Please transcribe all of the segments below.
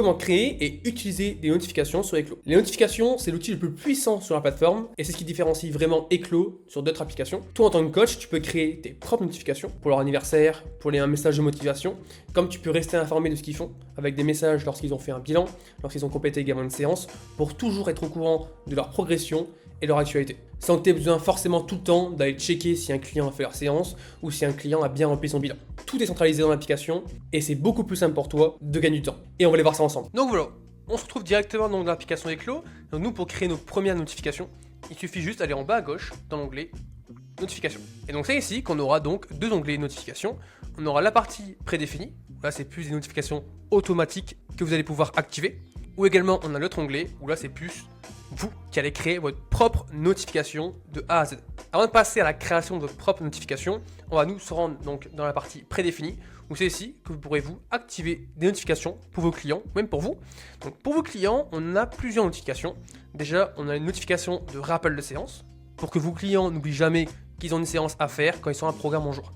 comment créer et utiliser des notifications sur Éclos. Les notifications, c'est l'outil le plus puissant sur la plateforme et c'est ce qui différencie vraiment Éclos sur d'autres applications. Toi, en tant que coach, tu peux créer tes propres notifications pour leur anniversaire, pour un message de motivation, comme tu peux rester informé de ce qu'ils font avec des messages lorsqu'ils ont fait un bilan, lorsqu'ils ont complété également une séance, pour toujours être au courant de leur progression et leur actualité. Sans que tu aies besoin forcément tout le temps d'aller checker si un client a fait leur séance ou si un client a bien rempli son bilan. Tout est centralisé dans l'application et c'est beaucoup plus simple pour toi de gagner du temps. Et on va aller voir ça ensemble. Donc voilà, on se retrouve directement dans l'application Éclos. Donc nous, pour créer nos premières notifications, il suffit juste d'aller en bas à gauche dans l'onglet notifications. Et donc c'est ici qu'on aura donc deux onglets notifications. On aura la partie prédéfinie, là c'est plus des notifications automatiques que vous allez pouvoir activer. Ou également on a l'autre onglet où là c'est plus vous qui allez créer votre propre notification de A à Z. Avant de passer à la création de votre propre notification, on va nous se rendre donc dans la partie prédéfinie où c'est ici que vous pourrez vous activer des notifications pour vos clients, même pour vous. Donc pour vos clients, on a plusieurs notifications. Déjà, on a une notification de rappel de séance pour que vos clients n'oublient jamais qu'ils ont une séance à faire quand ils sont un programme en jour.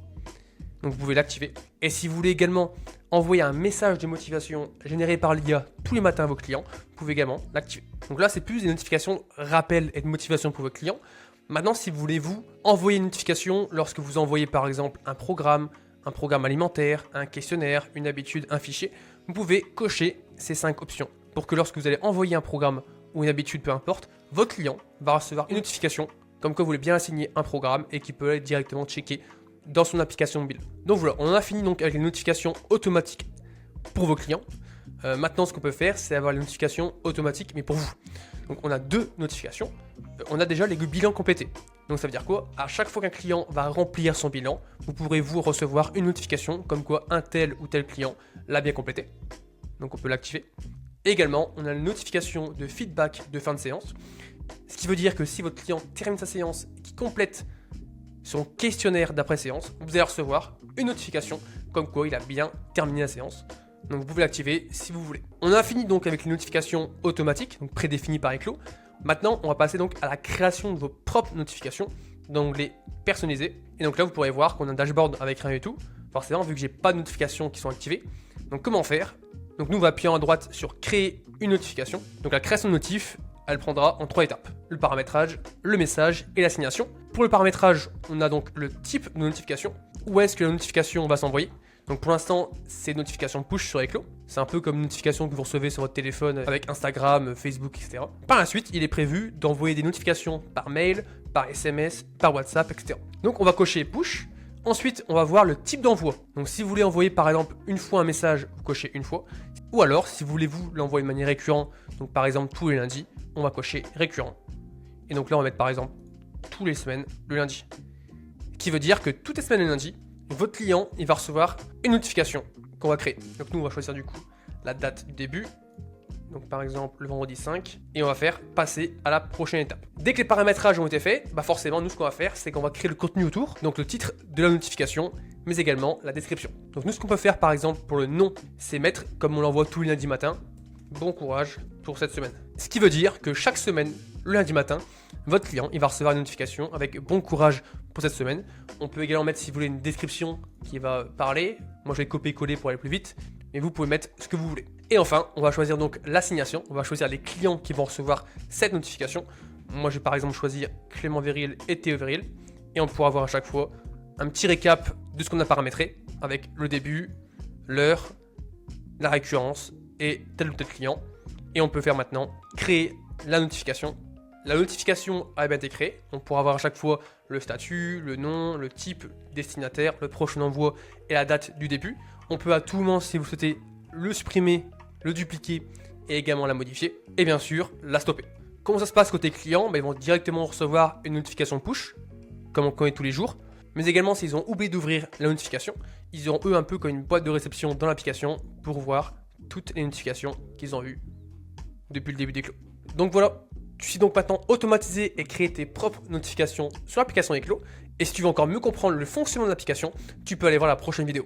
Donc vous pouvez l'activer. Et si vous voulez également envoyer un message de motivation généré par l'IA tous les matins à vos clients, vous pouvez également l'activer. Donc là, c'est plus des notifications rappel et de motivation pour vos clients. Maintenant, si vous voulez vous envoyer une notification lorsque vous envoyez par exemple un programme alimentaire, un questionnaire, une habitude, un fichier, vous pouvez cocher ces 5 options pour que lorsque vous allez envoyer un programme ou une habitude, peu importe, votre client va recevoir une notification comme quoi vous voulez bien assigner un programme et qui peut être directement checké dans son application mobile. Donc voilà, on en a fini donc avec les notifications automatiques pour vos clients. Maintenant, ce qu'on peut faire, c'est avoir les notifications automatiques, mais pour vous. Donc on a deux notifications. On a déjà les bilans complétés. Donc ça veut dire quoi? À chaque fois qu'un client va remplir son bilan, vous pourrez vous recevoir une notification comme quoi un tel ou tel client l'a bien complété. Donc on peut l'activer. Et également, on a une notification de feedback de fin de séance. Ce qui veut dire que si votre client termine sa séance et qu'il complète son questionnaire d'après-séance, vous allez recevoir une notification comme quoi il a bien terminé la séance. Donc vous pouvez l'activer si vous voulez. On a fini donc avec les notifications automatiques, donc prédéfinies par Éclos. Maintenant, on va passer donc à la création de vos propres notifications dans l'onglet personnalisé. Et donc là, vous pourrez voir qu'on a un dashboard avec rien et tout. Forcément, vu que j'ai pas de notifications qui sont activées. Donc comment faire? Donc nous, on va appuyer à droite sur créer une notification. Donc la création de notif, elle prendra en 3 étapes. Le paramétrage, le message et l'assignation. Pour le paramétrage, on a donc le type de notification. Où est-ce que la notification va s'envoyer? Donc pour l'instant, c'est une notification push sur Éclos. C'est un peu comme une notification que vous recevez sur votre téléphone avec Instagram, Facebook, etc. Par la suite, il est prévu d'envoyer des notifications par mail, par SMS, par WhatsApp, etc. Donc on va cocher push. Ensuite, on va voir le type d'envoi. Donc si vous voulez envoyer par exemple une fois un message, vous cochez une fois. Ou alors, si vous voulez vous l'envoyer de manière récurrente, donc par exemple tous les lundis, on va cocher récurrent. Et donc là, on va mettre par exemple tous les semaines le lundi. Qui veut dire que toutes les semaines le lundi, votre client, il va recevoir une notification qu'on va créer. Donc nous, on va choisir du coup la date du début. Donc par exemple le vendredi 5. Et on va faire passer à la prochaine étape. Dès que les paramétrages ont été faits, forcément, nous, ce qu'on va faire, c'est qu'on va créer le contenu autour. Donc le titre de la notification, mais également la description. Donc nous, ce qu'on peut faire par exemple pour le nom, c'est mettre, comme on l'envoie tous les lundis matin, bon courage pour cette semaine. Ce qui veut dire que chaque semaine, le lundi matin, votre client, il va recevoir une notification avec bon courage pour cette semaine. On peut également mettre, si vous voulez, une description qui va parler. Moi, je vais copier-coller pour aller plus vite, mais vous pouvez mettre ce que vous voulez. Et enfin, on va choisir donc l'assignation. On va choisir les clients qui vont recevoir cette notification. Moi, je vais par exemple choisir Clément Véril et Théo Véril. Et on pourra avoir à chaque fois un petit récap de ce qu'on a paramétré avec le début, l'heure, la récurrence et tel ou tel client. Et on peut faire maintenant créer la notification. La notification a bien été créée. On pourra avoir à chaque fois le statut, le nom, le type, destinataire, le prochain envoi et la date du début. On peut à tout moment, si vous souhaitez, le supprimer, le dupliquer et également la modifier. Et bien sûr, la stopper. Comment ça se passe côté client? Ils vont directement recevoir une notification push, comme on connaît tous les jours. Mais également, s'ils ont oublié d'ouvrir la notification, ils auront eux un peu comme une boîte de réception dans l'application pour voir toutes les notifications qu'ils ont eues depuis le début d'Éclos. Donc voilà, tu sais donc maintenant automatiser et créer tes propres notifications sur l'application Éclos. Et si tu veux encore mieux comprendre le fonctionnement de l'application, tu peux aller voir la prochaine vidéo.